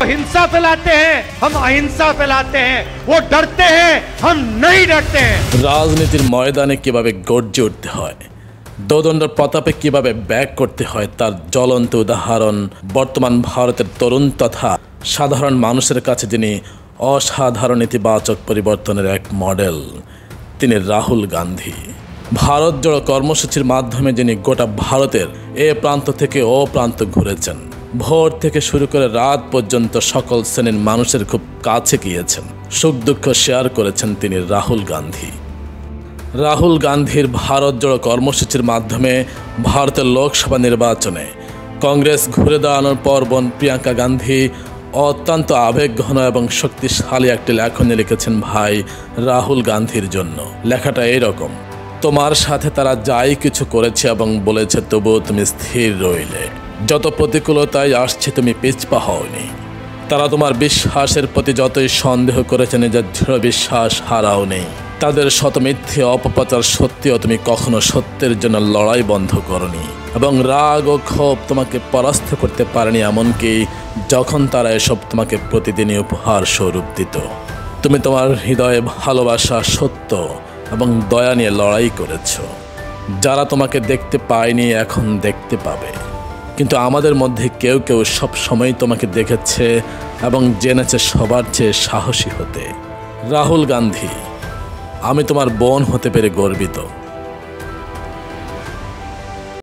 हिंसा फैलाते हैं, हम अहिंसा फैलाते हैं। वो डरते हैं, हम नहीं डरते हैं। রাজনীতির ময়দানে কিভাবে গর্জে উঠতে হয়, দোদণ্ড প্রতাপে কিভাবে ব্যাক করতে হয় তার জ্বলন্ত উদাহরণ বর্তমান ভারতের তরুণ তথা সাধারণ মানুষের কাছে যিনি অসাধারণ ইতিবাচক পরিবর্তনের এক মডেল, তিনি রাহুল গান্ধী। ভারত জোড়ো কর্মসূচির মাধ্যমে যিনি গোটা ভারতের এ প্রান্ত থেকে ও প্রান্ত ঘুরেছেন, ভোর থেকে শুরু করে রাত পর্যন্ত সকল শ্রেণীর মানুষের খুব কাছে গিয়েছেন, সুখ দুঃখ শেয়ার করেছেন তিনি রাহুল গান্ধী। রাহুল গান্ধীর ভারত জোড়ো কর্মসূচির মাধ্যমে ভারতের লোকসভা নির্বাচনে কংগ্রেস ঘুরে দাঁড়ানোর পর বোন প্রিয়াঙ্কা গান্ধী অত্যন্ত আবেগঘন এবং শক্তিশালী একটি লেখনী লিখেছেন ভাই রাহুল গান্ধীর জন্য। লেখাটা এইরকম: তোমার সাথে তারা যাই কিছু করেছে এবং বলেছে তবুও তুমি স্থির রইলে, যত প্রতিকূলতায় আসছে তুমি পিছপা হওনি। তারা তোমার বিশ্বাসের প্রতি যতই সন্দেহ করেছে নিজের দৃঢ় বিশ্বাস হারাও নেই। তাদের শত মিথ্যে অপপ্রচার সত্ত্বেও তুমি কখনো সত্যের জন্য লড়াই বন্ধ করনি এবং রাগ ও ক্ষোভ তোমাকে পরাস্ত করতে পারেনি, এমনকি যখন তারা এসব তোমাকে প্রতিদিনই উপহার স্বরূপ দিত। তুমি তোমার হৃদয়ে ভালোবাসা, সত্য এবং দয়া নিয়ে লড়াই করেছ। যারা তোমাকে দেখতে পায়নি এখন দেখতে পাবে, কিন্তু আমাদের মধ্যে কেউ কেউ সব সময় তোমাকে দেখেছে এবং জেনেছে সবার চেয়ে সাহসী হতে। রাহুল গান্ধী, আমি তোমার বোন হতে পেরে গর্বিত।